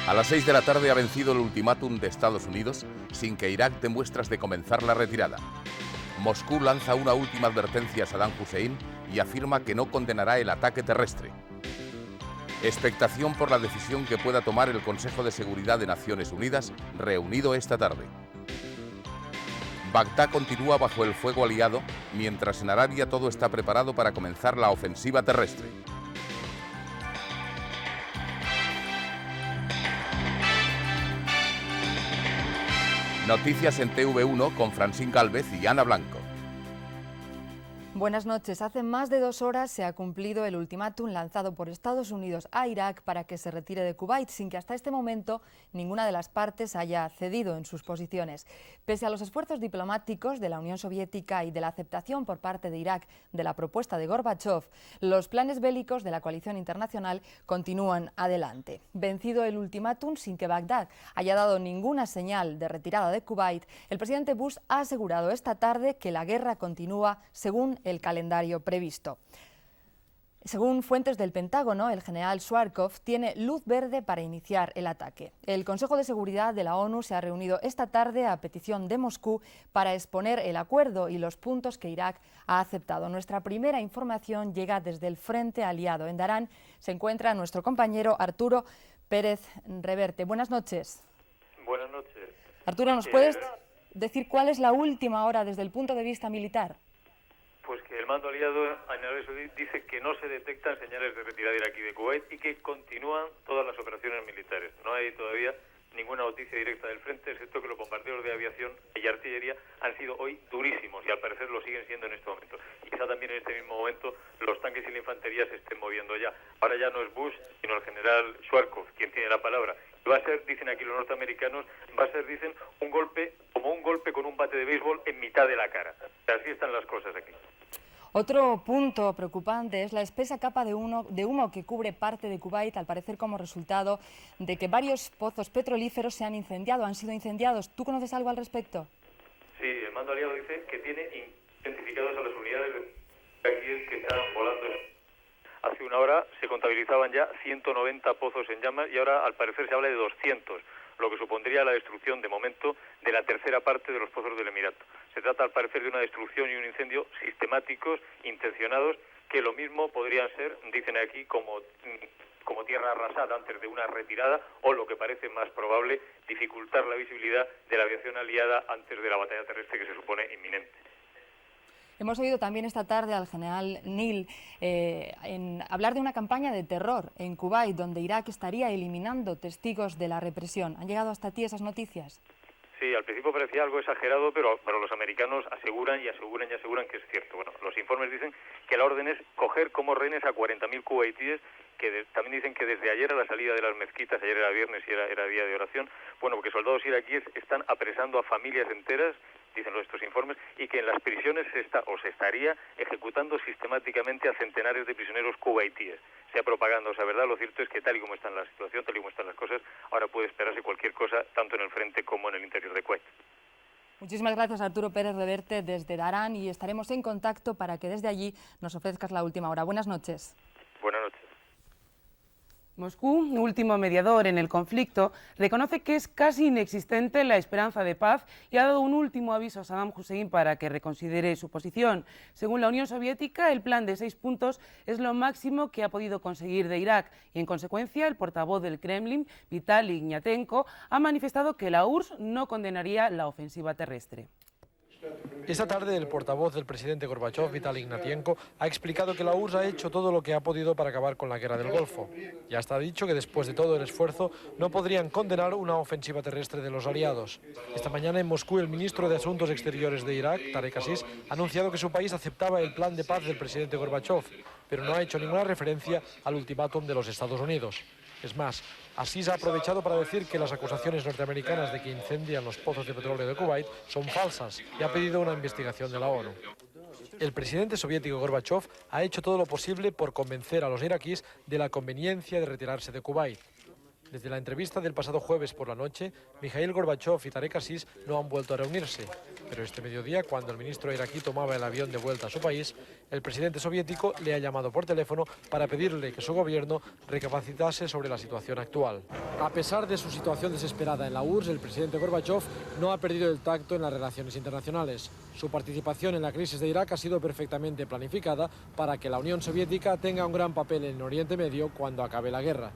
A las 6 de la tarde ha vencido el ultimátum de Estados Unidos sin que Irak dé muestras de comenzar la retirada. Moscú lanza una última advertencia a Saddam Hussein y afirma que no condenará el ataque terrestre. Expectación por la decisión que pueda tomar el Consejo de Seguridad de Naciones Unidas, reunido esta tarde. Bagdad continúa bajo el fuego aliado, mientras en Arabia todo está preparado para comenzar la ofensiva terrestre. Noticias en TV1 con Francín Gálvez y Ana Blanco. Buenas noches. Hace más de 2 horas se ha cumplido el ultimátum lanzado por Estados Unidos a Irak para que se retire de Kuwait, sin que hasta este momento ninguna de las partes haya cedido en sus posiciones. Pese a los esfuerzos diplomáticos de la Unión Soviética y de la aceptación por parte de Irak de la propuesta de Gorbachov, los planes bélicos de la coalición internacional continúan adelante. Vencido el ultimátum sin que Bagdad haya dado ninguna señal de retirada de Kuwait, el presidente Bush ha asegurado esta tarde que la guerra continúa según el calendario previsto. Según fuentes del Pentágono, el general Schwarzkopf tiene luz verde para iniciar el ataque. El Consejo de Seguridad de la ONU se ha reunido esta tarde a petición de Moscú para exponer el acuerdo y los puntos que Irak ha aceptado. Nuestra primera información llega desde el Frente Aliado. En Darán se encuentra nuestro compañero Arturo Pérez Reverte. Buenas noches. Buenas noches. Arturo, ¿nos puedes decir cuál es la última hora desde el punto de vista militar? Pues que el mando aliado en Arabia Saudí dice que no se detectan señales de retirada iraquí de Kuwait y que continúan todas las operaciones militares. No hay todavía ninguna noticia directa del frente, excepto que los bombardeos de aviación y artillería han sido hoy durísimos y al parecer lo siguen siendo en este momento. Y quizá también en este mismo momento los tanques y la infantería se estén moviendo ya. Ahora ya no es Bush, sino el general Schwarzkopf quien tiene la palabra. Va a ser, dicen aquí los norteamericanos, va a ser, dicen, un golpe, como un golpe con un bate de béisbol en mitad de la cara. Así están las cosas aquí. Otro punto preocupante es la espesa capa de humo que cubre parte de Kuwait, al parecer como resultado de que varios pozos petrolíferos se han incendiado, han sido incendiados. ¿Tú conoces algo al respecto? Sí, el mando aliado dice que tiene identificados a las unidades de aquí que están volando. Hace una hora se contabilizaban ya 190 pozos en llamas y ahora al parecer se habla de 200, lo que supondría la destrucción de momento de la tercera parte de los pozos del Emirato. Se trata al parecer de una destrucción y un incendio sistemáticos, intencionados, que lo mismo podrían ser, dicen aquí, como tierra arrasada antes de una retirada o, lo que parece más probable, dificultar la visibilidad de la aviación aliada antes de la batalla terrestre que se supone inminente. Hemos oído también esta tarde al general Neil hablar de una campaña de terror en Kuwait, donde Irak estaría eliminando testigos de la represión. ¿Han llegado hasta ti esas noticias? Sí, al principio parecía algo exagerado, pero los americanos aseguran que es cierto. Bueno, los informes dicen que la orden es coger como rehenes a 40.000 kuwaitíes, que también dicen que desde ayer a la salida de las mezquitas, ayer era viernes y era día de oración, bueno, porque soldados iraquíes están apresando a familias enteras, dicen estos informes, y que en las prisiones se estaría ejecutando sistemáticamente a centenares de prisioneros kuwaitíes. Sea propaganda o sea verdad, lo cierto es que tal y como está la situación, tal y como están las cosas, ahora puede esperarse cualquier cosa, tanto en el frente como en el interior de Kuwait. Muchísimas gracias, Arturo Pérez Reverte, desde Darán, y estaremos en contacto para que desde allí nos ofrezcas la última hora. Buenas noches. Buenas noches. Moscú, último mediador en el conflicto, reconoce que es casi inexistente la esperanza de paz y ha dado un último aviso a Saddam Hussein para que reconsidere su posición. Según la Unión Soviética, el plan de 6 puntos es lo máximo que ha podido conseguir de Irak y, en consecuencia, el portavoz del Kremlin, Vitaly Gniatenko, ha manifestado que la URSS no condenaría la ofensiva terrestre. Esta tarde el portavoz del presidente Gorbachov, Vitaly Gniatenko, ha explicado que la URSS ha hecho todo lo que ha podido para acabar con la guerra del Golfo. Ya está dicho que después de todo el esfuerzo no podrían condenar una ofensiva terrestre de los aliados. Esta mañana en Moscú el ministro de Asuntos Exteriores de Irak, Tarek Aziz, ha anunciado que su país aceptaba el plan de paz del presidente Gorbachov, pero no ha hecho ninguna referencia al ultimátum de los Estados Unidos. Es más, Aziz ha aprovechado para decir que las acusaciones norteamericanas de que incendian los pozos de petróleo de Kuwait son falsas y ha pedido una investigación de la ONU. El presidente soviético Gorbachov ha hecho todo lo posible por convencer a los iraquíes de la conveniencia de retirarse de Kuwait. Desde la entrevista del pasado jueves por la noche, Mikhail Gorbachov y Tarek Aziz no han vuelto a reunirse, Pero este mediodía, cuando el ministro iraquí tomaba el avión de vuelta a su país, el presidente soviético le ha llamado por teléfono para pedirle que su gobierno recapacitase sobre la situación actual. A pesar de su situación desesperada en la URSS, el presidente Gorbachov no ha perdido el tacto en las relaciones internacionales. Su participación en la crisis de Irak ha sido perfectamente planificada para que la Unión Soviética tenga un gran papel en Oriente Medio cuando acabe la guerra.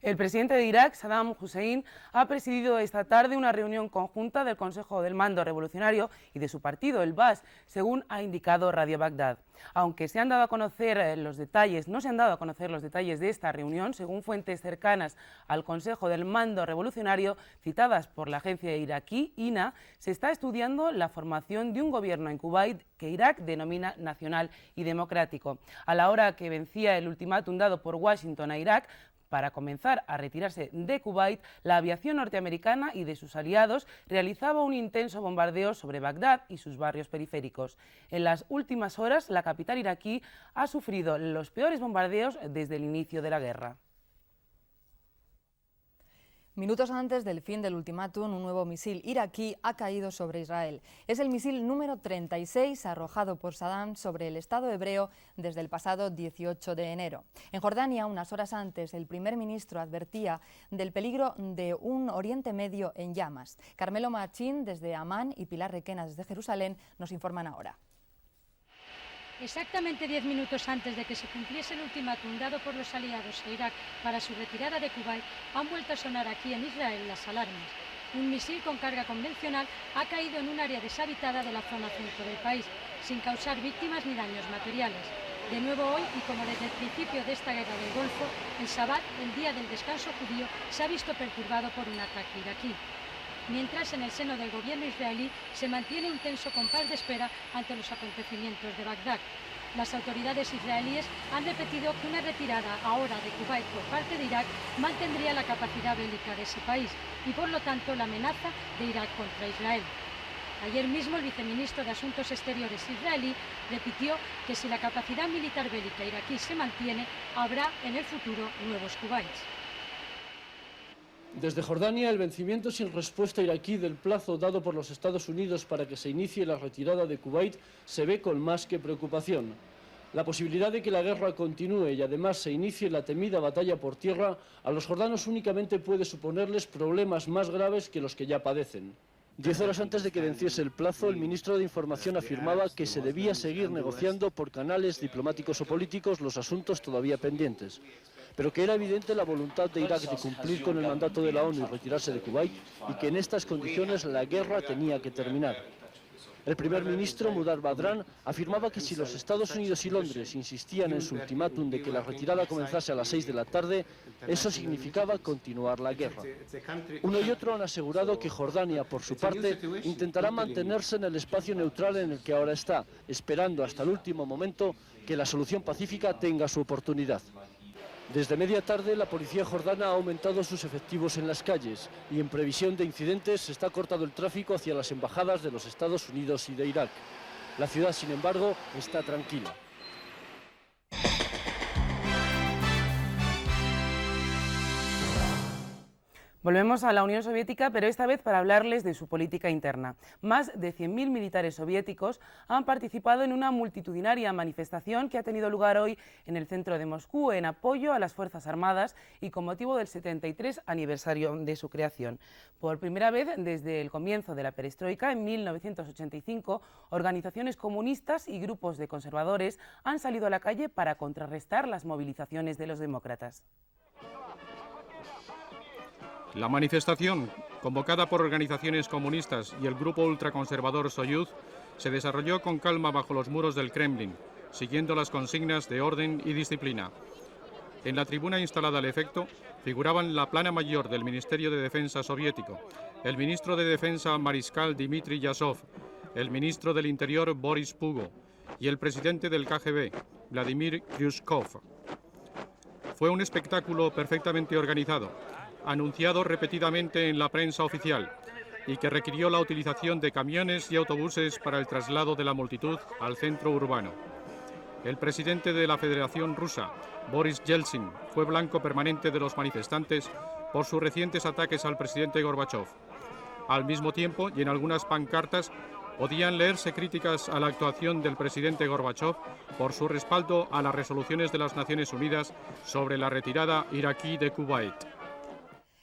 El presidente de Irak, Saddam Hussein, ha presidido esta tarde una reunión conjunta del Consejo del Mando Revolucionario y de su partido, el Baas, según ha indicado Radio Bagdad. Aunque no se han dado a conocer los detalles de esta reunión, según fuentes cercanas al Consejo del Mando Revolucionario, citadas por la agencia iraquí INA, se está estudiando la formación de un gobierno en Kuwait que Irak denomina nacional y democrático. A la hora que vencía el ultimátum dado por Washington a Irak para comenzar a retirarse de Kuwait, la aviación norteamericana y de sus aliados realizaba un intenso bombardeo sobre Bagdad y sus barrios periféricos. En las últimas horas, la capital iraquí ha sufrido los peores bombardeos desde el inicio de la guerra. Minutos antes del fin del ultimátum, un nuevo misil iraquí ha caído sobre Israel. Es el misil número 36 arrojado por Saddam sobre el Estado hebreo desde el pasado 18 de enero. En Jordania, unas horas antes, el primer ministro advertía del peligro de un Oriente Medio en llamas. Carmelo Machín desde Amán y Pilar Requena desde Jerusalén nos informan ahora. Exactamente 10 minutos antes de que se cumpliese el ultimátum dado por los aliados a Irak para su retirada de Kuwait, han vuelto a sonar aquí en Israel las alarmas. Un misil con carga convencional ha caído en un área deshabitada de la zona centro del país, sin causar víctimas ni daños materiales. De nuevo hoy, y como desde el principio de esta guerra del Golfo, el Shabbat, el día del descanso judío, se ha visto perturbado por un ataque iraquí. Mientras, en el seno del gobierno israelí se mantiene un tenso compás de espera ante los acontecimientos de Bagdad. Las autoridades israelíes han repetido que una retirada ahora de Kuwait por parte de Irak mantendría la capacidad bélica de ese país y, por lo tanto, la amenaza de Irak contra Israel. Ayer mismo el viceministro de Asuntos Exteriores israelí repitió que si la capacidad militar bélica iraquí se mantiene, habrá en el futuro nuevos Kuwaits. Desde Jordania, el vencimiento sin respuesta iraquí del plazo dado por los Estados Unidos para que se inicie la retirada de Kuwait se ve con más que preocupación. La posibilidad de que la guerra continúe y además se inicie la temida batalla por tierra a los jordanos únicamente puede suponerles problemas más graves que los que ya padecen. 10 horas antes de que venciese el plazo, el ministro de Información afirmaba que se debía seguir negociando por canales diplomáticos o políticos los asuntos todavía pendientes, pero que era evidente la voluntad de Irak de cumplir con el mandato de la ONU y retirarse de Kuwait, y que en estas condiciones la guerra tenía que terminar. El primer ministro, Mudar Badran, afirmaba que si los Estados Unidos y Londres insistían en su ultimátum de que la retirada comenzase a las 6 de la tarde, eso significaba continuar la guerra. Uno y otro han asegurado que Jordania, por su parte, intentará mantenerse en el espacio neutral en el que ahora está, esperando hasta el último momento que la solución pacífica tenga su oportunidad. Desde media tarde, la policía jordana ha aumentado sus efectivos en las calles y, en previsión de incidentes, se está cortando el tráfico hacia las embajadas de los Estados Unidos y de Irak. La ciudad, sin embargo, está tranquila. Volvemos a la Unión Soviética, pero esta vez para hablarles de su política interna. Más de 100.000 militares soviéticos han participado en una multitudinaria manifestación que ha tenido lugar hoy en el centro de Moscú en apoyo a las Fuerzas Armadas y con motivo del 73 aniversario de su creación. Por primera vez desde el comienzo de la perestroika, en 1985, organizaciones comunistas y grupos de conservadores han salido a la calle para contrarrestar las movilizaciones de los demócratas. La manifestación, convocada por organizaciones comunistas y el grupo ultraconservador Soyuz, se desarrolló con calma bajo los muros del Kremlin, siguiendo las consignas de orden y disciplina. En la tribuna instalada al efecto figuraban la plana mayor del Ministerio de Defensa soviético, el ministro de Defensa mariscal Dmitry Yazov, el ministro del Interior Boris Pugo y el presidente del KGB, Vladimir Khrushchev. Fue un espectáculo perfectamente organizado, anunciado repetidamente en la prensa oficial y que requirió la utilización de camiones y autobuses para el traslado de la multitud al centro urbano. El presidente de la Federación Rusa, Boris Yeltsin, fue blanco permanente de los manifestantes por sus recientes ataques al presidente Gorbachov. Al mismo tiempo, y en algunas pancartas, podían leerse críticas a la actuación del presidente Gorbachov por su respaldo a las resoluciones de las Naciones Unidas sobre la retirada iraquí de Kuwait.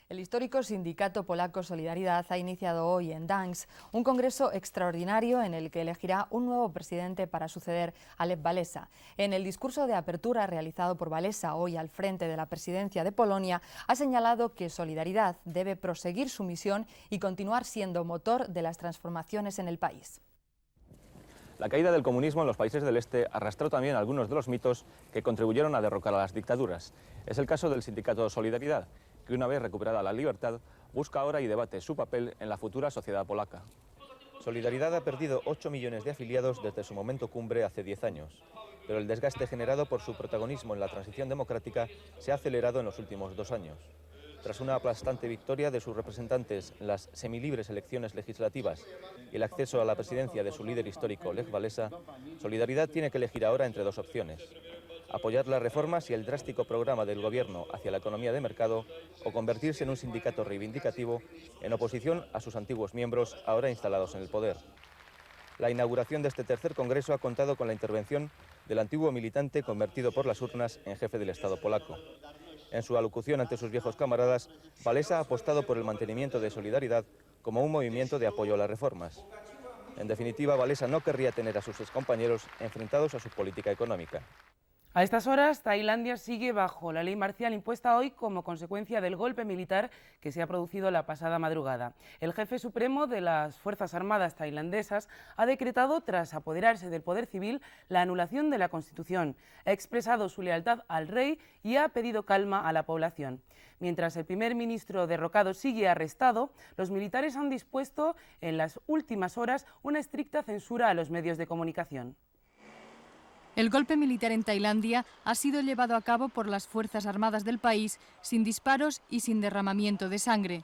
El histórico sindicato polaco Solidaridad ha iniciado hoy en Gdańsk un congreso extraordinario en el que elegirá un nuevo presidente para suceder a Lech Walesa. En el discurso de apertura realizado por Walesa hoy al frente de la presidencia de Polonia, ha señalado que Solidaridad debe proseguir su misión y continuar siendo motor de las transformaciones en el país. La caída del comunismo en los países del Este arrastró también algunos de los mitos que contribuyeron a derrocar a las dictaduras. Es el caso del sindicato Solidaridad, que una vez recuperada la libertad, busca ahora y debate su papel en la futura sociedad polaca. Solidaridad ha perdido 8 millones de afiliados desde su momento cumbre hace 10 años, pero el desgaste generado por su protagonismo en la transición democrática se ha acelerado en los últimos 2 años. Tras una aplastante victoria de sus representantes en las semilibres elecciones legislativas y el acceso a la presidencia de su líder histórico, Lech Walesa, Solidaridad tiene que elegir ahora entre 2 opciones: apoyar las reformas y el drástico programa del gobierno hacia la economía de mercado o convertirse en un sindicato reivindicativo en oposición a sus antiguos miembros ahora instalados en el poder. La inauguración de este tercer congreso ha contado con la intervención del antiguo militante convertido por las urnas en jefe del Estado polaco. En su alocución ante sus viejos camaradas, Walesa ha apostado por el mantenimiento de Solidaridad como un movimiento de apoyo a las reformas. En definitiva, Walesa no querría tener a sus excompañeros enfrentados a su política económica. A estas horas, Tailandia sigue bajo la ley marcial impuesta hoy como consecuencia del golpe militar que se ha producido la pasada madrugada. El jefe supremo de las Fuerzas Armadas tailandesas ha decretado, tras apoderarse del poder civil, la anulación de la Constitución. Ha expresado su lealtad al rey y ha pedido calma a la población. Mientras el primer ministro derrocado sigue arrestado, los militares han dispuesto en las últimas horas una estricta censura a los medios de comunicación. El golpe militar en Tailandia ha sido llevado a cabo por las Fuerzas Armadas del país sin disparos y sin derramamiento de sangre.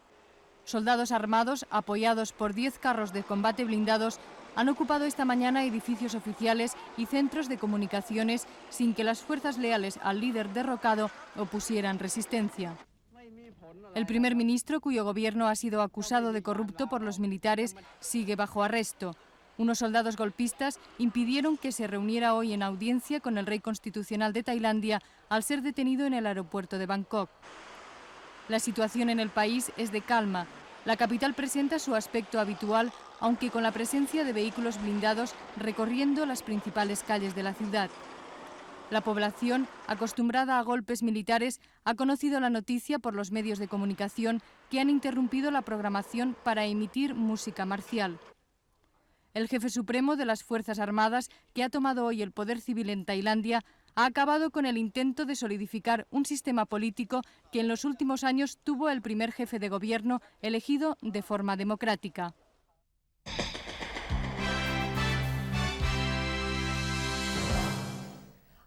Soldados armados, apoyados por 10 carros de combate blindados, han ocupado esta mañana edificios oficiales y centros de comunicaciones sin que las fuerzas leales al líder derrocado opusieran resistencia. El primer ministro, cuyo gobierno ha sido acusado de corrupto por los militares, sigue bajo arresto. Unos soldados golpistas impidieron que se reuniera hoy en audiencia con el rey constitucional de Tailandia al ser detenido en el aeropuerto de Bangkok. La situación en el país es de calma. La capital presenta su aspecto habitual, aunque con la presencia de vehículos blindados recorriendo las principales calles de la ciudad. La población, acostumbrada a golpes militares, ha conocido la noticia por los medios de comunicación que han interrumpido la programación para emitir música marcial. El jefe supremo de las Fuerzas Armadas, que ha tomado hoy el poder civil en Tailandia, ha acabado con el intento de solidificar un sistema político que en los últimos años tuvo el primer jefe de gobierno elegido de forma democrática.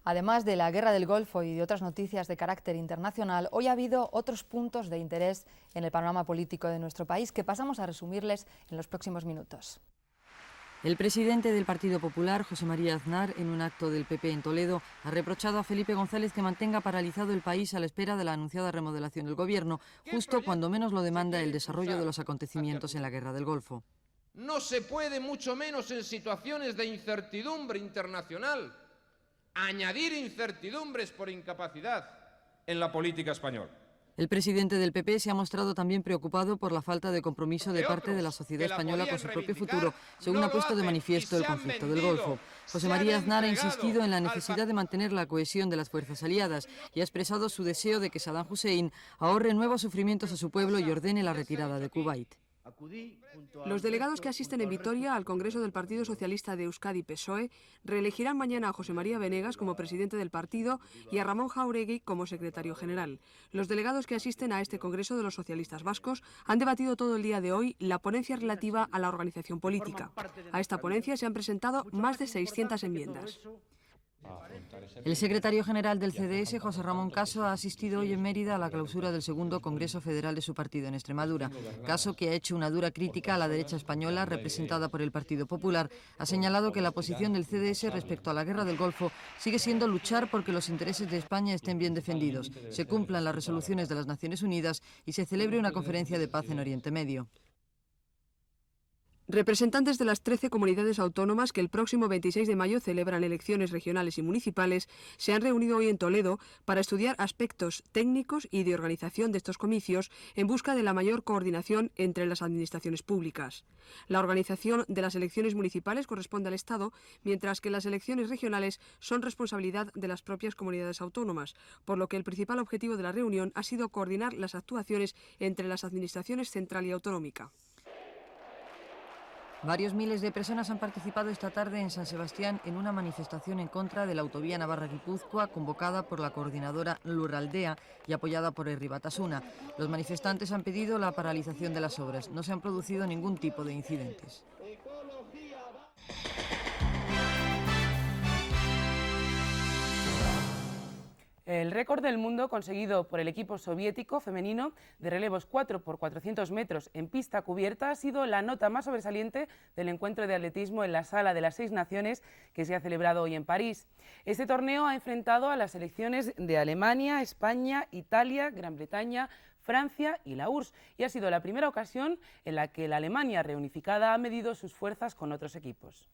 Además de la guerra del Golfo y de otras noticias de carácter internacional, hoy ha habido otros puntos de interés en el panorama político de nuestro país que pasamos a resumirles en los próximos minutos. El presidente del Partido Popular, José María Aznar, en un acto del PP en Toledo, ha reprochado a Felipe González que mantenga paralizado el país a la espera de la anunciada remodelación del gobierno, justo cuando menos lo demanda el desarrollo de los acontecimientos en la guerra del Golfo. No se puede, mucho menos en situaciones de incertidumbre internacional, añadir incertidumbres por incapacidad en la política española. El presidente del PP se ha mostrado también preocupado por la falta de compromiso de parte de la sociedad española con su propio futuro, según ha puesto de manifiesto el conflicto del Golfo. José María Aznar ha insistido en la necesidad de mantener la cohesión de las fuerzas aliadas y ha expresado su deseo de que Saddam Hussein ahorre nuevos sufrimientos a su pueblo y ordene la retirada de Kuwait. Los delegados que asisten en Vitoria al Congreso del Partido Socialista de Euskadi-PSOE reelegirán mañana a José María Venegas como presidente del partido y a Ramón Jáuregui como secretario general. Los delegados que asisten a este Congreso de los Socialistas Vascos han debatido todo el día de hoy la ponencia relativa a la organización política. A esta ponencia se han presentado más de 600 enmiendas. El secretario general del CDS, José Ramón Caso, ha asistido hoy en Mérida a la clausura del segundo Congreso Federal de su partido en Extremadura. Caso, que ha hecho una dura crítica a la derecha española representada por el Partido Popular, ha señalado que la posición del CDS respecto a la guerra del Golfo sigue siendo luchar porque los intereses de España estén bien defendidos, se cumplan las resoluciones de las Naciones Unidas y se celebre una conferencia de paz en Oriente Medio. Representantes de las 13 comunidades autónomas que el próximo 26 de mayo celebran elecciones regionales y municipales se han reunido hoy en Toledo para estudiar aspectos técnicos y de organización de estos comicios en busca de la mayor coordinación entre las administraciones públicas. La organización de las elecciones municipales corresponde al Estado, mientras que las elecciones regionales son responsabilidad de las propias comunidades autónomas, por lo que el principal objetivo de la reunión ha sido coordinar las actuaciones entre las administraciones central y autonómica. Varios miles de personas han participado esta tarde en San Sebastián en una manifestación en contra de la autovía Navarra-Guipúzcoa convocada por la coordinadora Lurraldea y apoyada por Herri Batasuna. Los manifestantes han pedido la paralización de las obras. No se han producido ningún tipo de incidentes. El récord del mundo conseguido por el equipo soviético femenino de relevos 4x400 metros en pista cubierta ha sido la nota más sobresaliente del encuentro de atletismo en la Sala de las 6 Naciones que se ha celebrado hoy en París. Este torneo ha enfrentado a las selecciones de Alemania, España, Italia, Gran Bretaña, Francia y la URSS, y ha sido la primera ocasión en la que la Alemania reunificada ha medido sus fuerzas con otros equipos.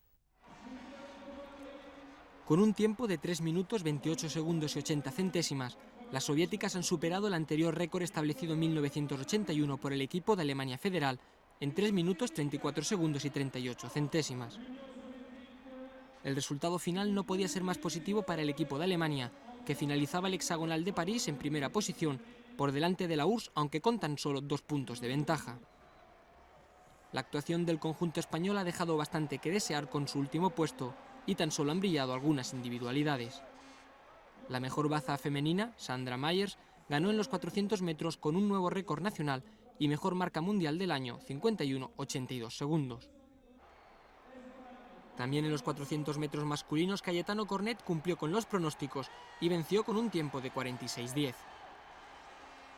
Con un tiempo de 3 minutos 28 segundos y 80 centésimas, las soviéticas han superado el anterior récord establecido en 1981 por el equipo de Alemania Federal en 3 minutos 34 segundos y 38 centésimas. El resultado final no podía ser más positivo para el equipo de Alemania, que finalizaba el hexagonal de París en primera posición, por delante de la URSS, aunque con tan solo 2 puntos de ventaja. La actuación del conjunto español ha dejado bastante que desear con su último puesto, y tan solo han brillado algunas individualidades. La mejor baza femenina, Sandra Myers, ganó en los 400 metros con un nuevo récord nacional y mejor marca mundial del año, 51,82 segundos. También en los 400 metros masculinos, Cayetano Cornet cumplió con los pronósticos y venció con un tiempo de 46,10.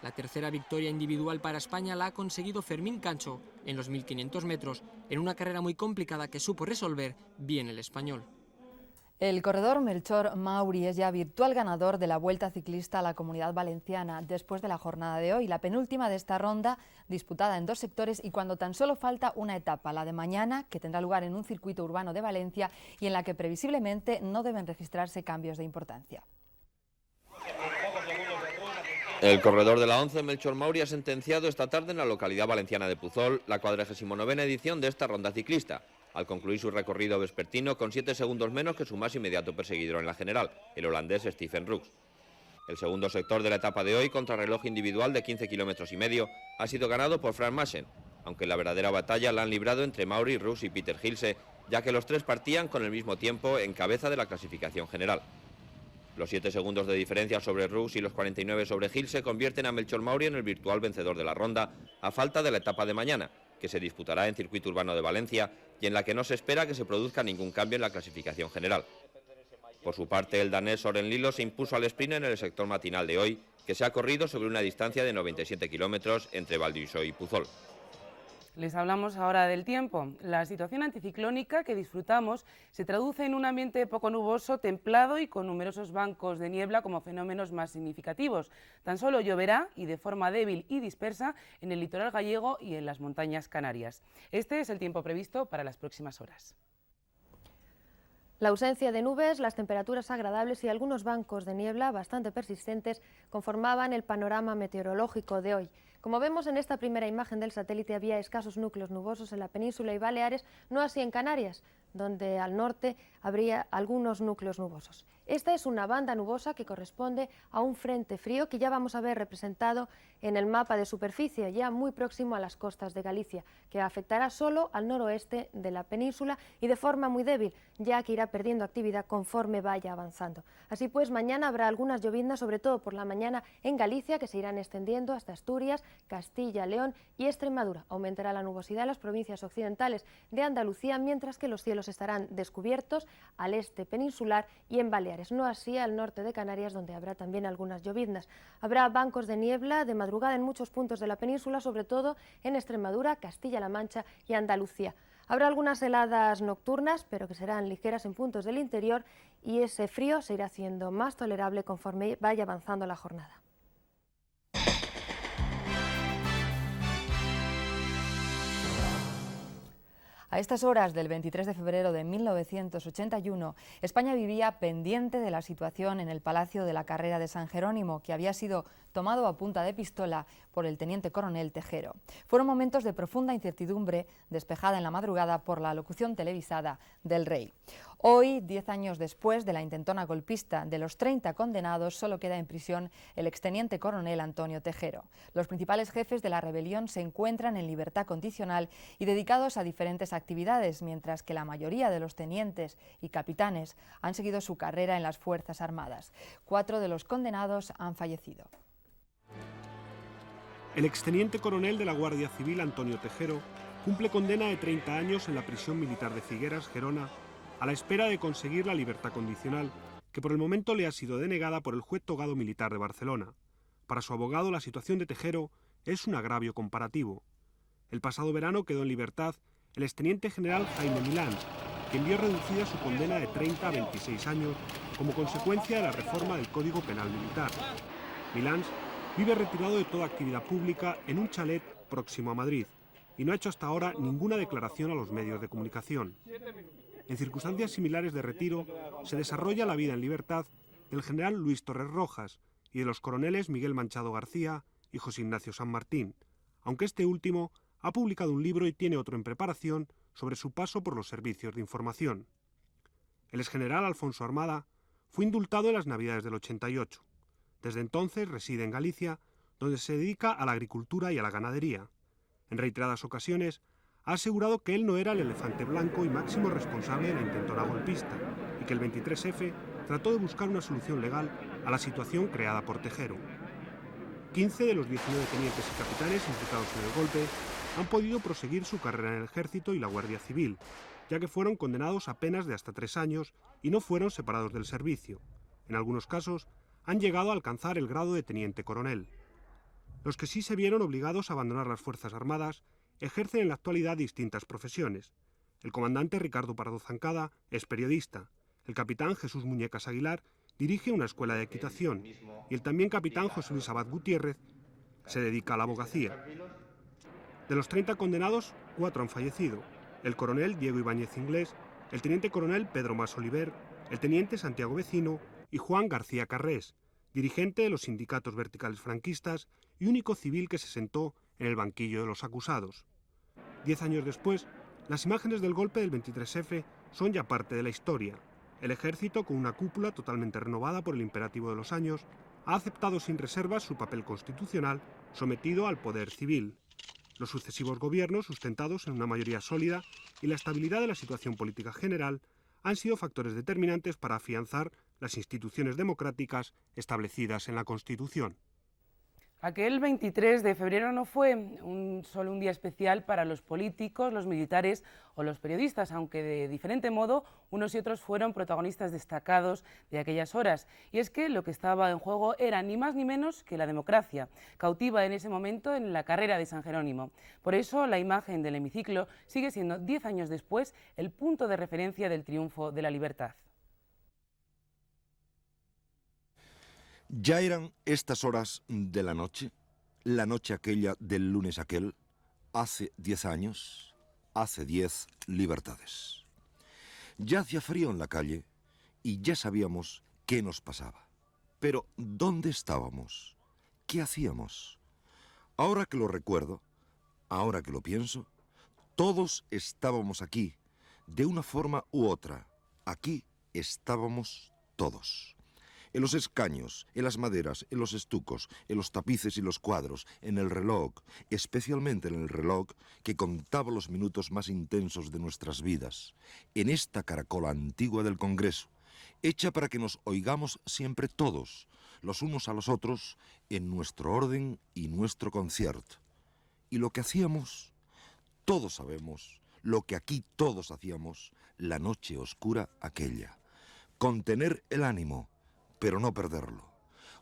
La tercera victoria individual para España la ha conseguido Fermín Cancho en los 1500 metros, en una carrera muy complicada que supo resolver bien el español. El corredor Melchor Mauri es ya virtual ganador de la Vuelta Ciclista a la Comunidad Valenciana después de la jornada de hoy, la penúltima de esta ronda, disputada en 2 sectores y cuando tan solo falta una etapa, la de mañana, que tendrá lugar en un circuito urbano de Valencia y en la que previsiblemente no deben registrarse cambios de importancia. El corredor de la ONCE, Melchor Mauri, ha sentenciado esta tarde en la localidad valenciana de Puzol la 49ª edición de esta ronda ciclista, al concluir su recorrido vespertino con 7 segundos menos que su más inmediato perseguidor en la general, el holandés Stephen Rooks. El segundo sector de la etapa de hoy, contrarreloj individual de 15,5 kilómetros, ha sido ganado por Frank Massen, aunque la verdadera batalla la han librado entre Mauri, Rooks y Peter Gilse, ya que los tres partían con el mismo tiempo en cabeza de la clasificación general. Los 7 segundos de diferencia sobre Rooks y los 49 sobre Gilse convierten a Melchor Mauri en el virtual vencedor de la ronda, a falta de la etapa de mañana, que se disputará en circuito urbano de Valencia y en la que no se espera que se produzca ningún cambio en la clasificación general. Por su parte, el danés Soren Lilo se impuso al sprint en el sector matinal de hoy, que se ha corrido sobre una distancia de 97 kilómetros entre Val d'Uixó y Puzol. Les hablamos ahora del tiempo. La situación anticiclónica que disfrutamos se traduce en un ambiente poco nuboso, templado y con numerosos bancos de niebla como fenómenos más significativos. Tan solo lloverá y de forma débil y dispersa en el litoral gallego y en las montañas canarias. Este es el tiempo previsto para las próximas horas. La ausencia de nubes, las temperaturas agradables y algunos bancos de niebla bastante persistentes conformaban el panorama meteorológico de hoy. Como vemos en esta primera imagen del satélite, había escasos núcleos nubosos en la península y Baleares, no así en Canarias, donde al norte habría algunos núcleos nubosos. Esta es una banda nubosa que corresponde a un frente frío que ya vamos a ver representado en el mapa de superficie, ya muy próximo a las costas de Galicia, que afectará solo al noroeste de la península y de forma muy débil, ya que irá perdiendo actividad conforme vaya avanzando. Así pues, mañana habrá algunas lloviznas, sobre todo por la mañana en Galicia, que se irán extendiendo hasta Asturias, Castilla, León y Extremadura. Aumentará la nubosidad en las provincias occidentales de Andalucía, mientras que los cielos estarán descubiertos al este peninsular y en Baleares, no así al norte de Canarias, donde habrá también algunas lloviznas. Habrá bancos de niebla de madrugada en muchos puntos de la península, sobre todo en Extremadura, Castilla-La Mancha y Andalucía. Habrá algunas heladas nocturnas, pero que serán ligeras en puntos del interior, y ese frío se irá haciendo más tolerable conforme vaya avanzando la jornada. A estas horas del 23 de febrero de 1981, España vivía pendiente de la situación en el Palacio de la Carrera de San Jerónimo, que había sido tomado a punta de pistola por el teniente coronel Tejero. Fueron momentos de profunda incertidumbre, despejada en la madrugada por la locución televisada del rey. Hoy, 10 años después de la intentona golpista, de los 30 condenados, solo queda en prisión el exteniente coronel Antonio Tejero. Los principales jefes de la rebelión se encuentran en libertad condicional y dedicados a diferentes actividades, mientras que la mayoría de los tenientes y capitanes han seguido su carrera en las Fuerzas Armadas. 4 de los condenados han fallecido. El exteniente coronel de la Guardia Civil, Antonio Tejero, cumple condena de 30 años en la prisión militar de Figueras, Gerona, a la espera de conseguir la libertad condicional, que por el momento le ha sido denegada por el juez togado militar de Barcelona. Para su abogado, la situación de Tejero es un agravio comparativo. El pasado verano quedó en libertad el exteniente general Jaime Milans, quien vio reducida su condena de 30 a 26 años como consecuencia de la reforma del Código Penal Militar. Milans vive retirado de toda actividad pública en un chalet próximo a Madrid y no ha hecho hasta ahora ninguna declaración a los medios de comunicación. En circunstancias similares de retiro se desarrolla la vida en libertad del general Luis Torres Rojas y de los coroneles Miguel Manchado García y José Ignacio San Martín, aunque este último ha publicado un libro y tiene otro en preparación sobre su paso por los servicios de información. El exgeneral Alfonso Armada fue indultado en las Navidades del 88. Desde entonces reside en Galicia, donde se dedica a la agricultura y a la ganadería. En reiteradas ocasiones ha asegurado que él no era el elefante blanco y máximo responsable de la intentona golpista y que el 23F trató de buscar una solución legal a la situación creada por Tejero. 15 de los 19 tenientes y capitanes implicados en el golpe han podido proseguir su carrera en el Ejército y la Guardia Civil, ya que fueron condenados a penas de hasta 3 años y no fueron separados del servicio. En algunos casos han llegado a alcanzar el grado de teniente coronel. Los que sí se vieron obligados a abandonar las Fuerzas Armadas ejercen en la actualidad distintas profesiones. El comandante Ricardo Pardo Zancada es periodista, el capitán Jesús Muñecas Aguilar dirige una escuela de equitación y el también capitán José Luis Abad Gutiérrez se dedica a la abogacía. De los 30 condenados, 4 han fallecido: el coronel Diego Ibáñez Inglés, el teniente coronel Pedro Mas Oliver, el teniente Santiago Vecino y Juan García Carrés, dirigente de los sindicatos verticales franquistas y único civil que se sentó en el banquillo de los acusados. 10 años después, las imágenes del golpe del 23F son ya parte de la historia. El ejército, con una cúpula totalmente renovada por el imperativo de los años, ha aceptado sin reservas su papel constitucional sometido al poder civil. Los sucesivos gobiernos, sustentados en una mayoría sólida, y la estabilidad de la situación política general han sido factores determinantes para afianzar las instituciones democráticas establecidas en la Constitución. Aquel 23 de febrero no fue solo un día especial para los políticos, los militares o los periodistas, aunque de diferente modo unos y otros fueron protagonistas destacados de aquellas horas. Y es que lo que estaba en juego era ni más ni menos que la democracia, cautiva en ese momento en la Carrera de San Jerónimo. Por eso la imagen del hemiciclo sigue siendo 10 años después el punto de referencia del triunfo de la libertad. Ya eran estas horas de la noche aquella del lunes aquel, hace 10 años, hace 10 libertades. Ya hacía frío en la calle y ya sabíamos qué nos pasaba. Pero, ¿dónde estábamos? ¿Qué hacíamos? Ahora que lo recuerdo, ahora que lo pienso, todos estábamos aquí, de una forma u otra. Aquí estábamos todos. En los escaños, en las maderas, en los estucos, en los tapices y los cuadros, en el reloj, especialmente en el reloj que contaba los minutos más intensos de nuestras vidas, en esta caracola antigua del Congreso, hecha para que nos oigamos siempre todos, los unos a los otros, en nuestro orden y nuestro concierto. Y lo que hacíamos, todos sabemos, lo que aquí todos hacíamos, la noche oscura aquella, contener el ánimo, pero no perderlo.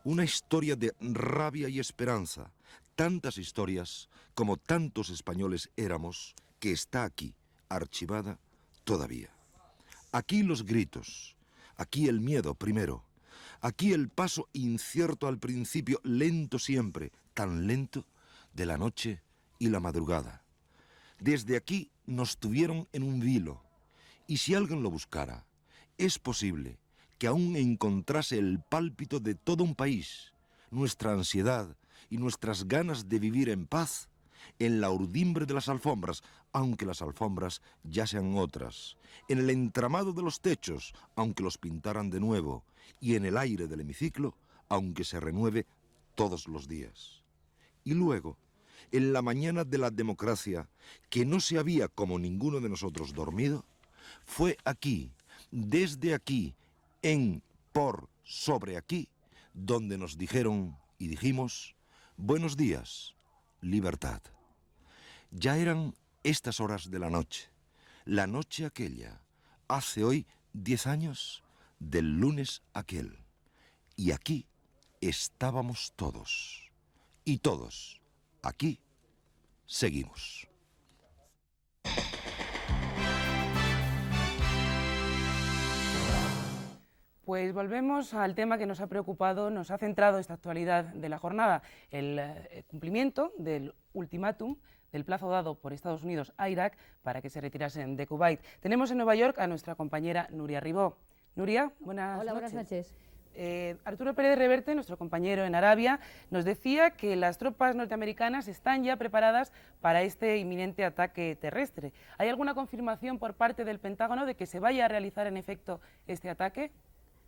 Una historia de rabia y esperanza, tantas historias como tantos españoles éramos, que está aquí, archivada todavía. Aquí los gritos, aquí el miedo primero, aquí el paso incierto al principio, lento siempre, tan lento, de la noche y la madrugada. Desde aquí nos tuvieron en un vilo, y si alguien lo buscara, es posible que aún encontrase el pálpito de todo un país, nuestra ansiedad y nuestras ganas de vivir en paz en la urdimbre de las alfombras, aunque las alfombras ya sean otras, en el entramado de los techos, aunque los pintaran de nuevo, y en el aire del hemiciclo, aunque se renueve todos los días. Y luego, en la mañana de la democracia, que no se había como ninguno de nosotros dormido, fue aquí, desde aquí, sobre aquí, donde nos dijeron y dijimos, buenos días, libertad. Ya eran estas horas de la noche aquella, hace hoy 10 años del lunes aquel. Y aquí estábamos todos, y todos, aquí, seguimos. Pues volvemos al tema que nos ha preocupado, nos ha centrado esta actualidad de la jornada, el cumplimiento del ultimátum del plazo dado por Estados Unidos a Irak para que se retirasen de Kuwait. Tenemos en Nueva York a nuestra compañera Nuria Ribó. Nuria, buenas noches. Hola, buenas noches. Arturo Pérez Reverte, nuestro compañero en Arabia, nos decía que las tropas norteamericanas están ya preparadas para este inminente ataque terrestre. ¿Hay alguna confirmación por parte del Pentágono de que se vaya a realizar en efecto este ataque?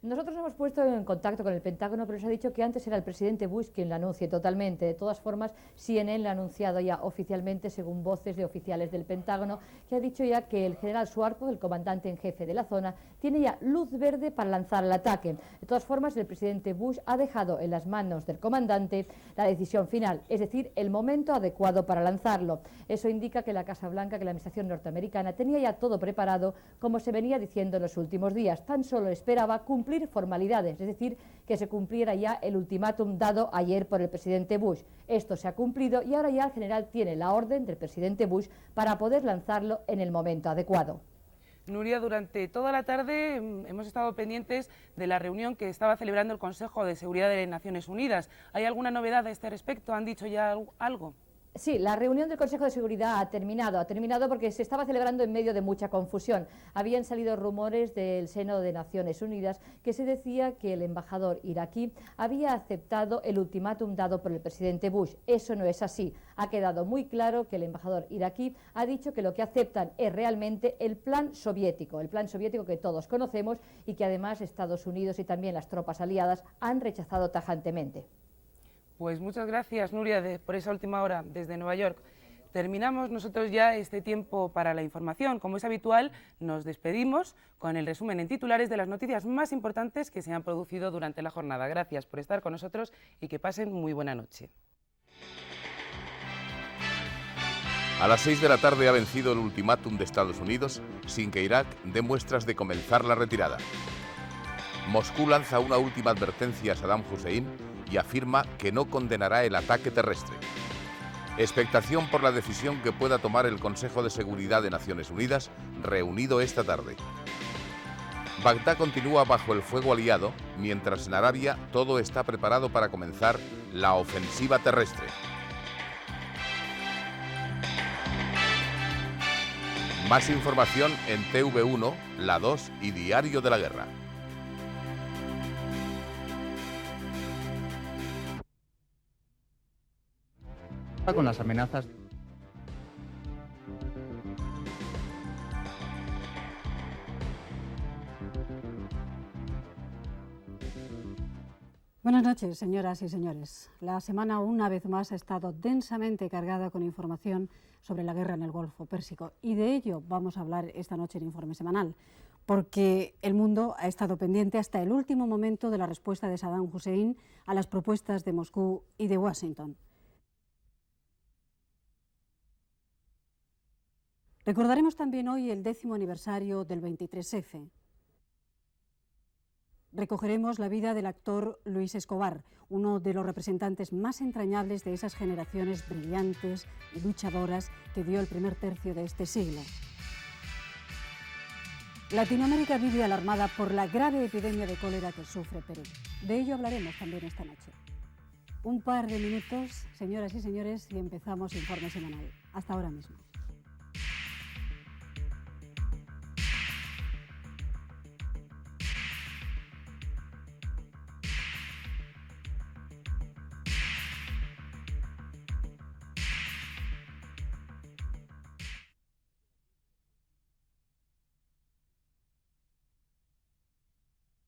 Nosotros nos hemos puesto en contacto con el Pentágono, pero nos ha dicho que antes era el presidente Bush quien lo anuncie totalmente. De todas formas, CNN lo ha anunciado ya oficialmente, según voces de oficiales del Pentágono, que ha dicho ya que el general Schwartz, el comandante en jefe de la zona, tiene ya luz verde para lanzar el ataque. De todas formas, el presidente Bush ha dejado en las manos del comandante la decisión final, es decir, el momento adecuado para lanzarlo. Eso indica que la Casa Blanca, que la administración norteamericana, tenía ya todo preparado, como se venía diciendo en los últimos días. Tan solo esperaba cumplir formalidades, es decir, que se cumpliera ya el ultimátum dado ayer por el presidente Bush. Esto se ha cumplido y ahora ya el general tiene la orden del presidente Bush para poder lanzarlo en el momento adecuado. Nuria, durante toda la tarde hemos estado pendientes de la reunión que estaba celebrando el Consejo de Seguridad de las Naciones Unidas. ¿Hay alguna novedad a este respecto? ¿Han dicho ya algo? Sí, la reunión del Consejo de Seguridad ha terminado porque se estaba celebrando en medio de mucha confusión. Habían salido rumores del seno de Naciones Unidas que se decía que el embajador iraquí había aceptado el ultimátum dado por el presidente Bush. Eso no es así. Ha quedado muy claro que el embajador iraquí ha dicho que lo que aceptan es realmente el plan soviético que todos conocemos y que además Estados Unidos y también las tropas aliadas han rechazado tajantemente. Pues muchas gracias, Nuria, por esa última hora desde Nueva York. Terminamos nosotros ya este tiempo para la información. Como es habitual, nos despedimos con el resumen en titulares de las noticias más importantes que se han producido durante la jornada. Gracias por estar con nosotros y que pasen muy buena noche. A las 6 de la tarde ha vencido el ultimátum de Estados Unidos sin que Irak dé muestras de comenzar la retirada. Moscú lanza una última advertencia a Saddam Hussein y afirma que no condenará el ataque terrestre. Expectación por la decisión que pueda tomar el Consejo de Seguridad de Naciones Unidas, reunido esta tarde. Bagdad continúa bajo el fuego aliado, mientras en Arabia todo está preparado para comenzar la ofensiva terrestre. Más información en TV1, La 2 y Diario de la Guerra. Con las amenazas. Buenas noches, señoras y señores. La semana una vez más ha estado densamente cargada con información sobre la guerra en el Golfo Pérsico y de ello vamos a hablar esta noche en Informe Semanal, porque el mundo ha estado pendiente hasta el último momento de la respuesta de Saddam Hussein a las propuestas de Moscú y de Washington. Recordaremos también hoy el 10º aniversario del 23F. Recogeremos la vida del actor Luis Escobar, uno de los representantes más entrañables de esas generaciones brillantes y luchadoras que dio el primer tercio de este siglo. Latinoamérica vive alarmada por la grave epidemia de cólera que sufre Perú. De ello hablaremos también esta noche. Un par de minutos, señoras y señores, y empezamos Informe Semanal. Hasta ahora mismo.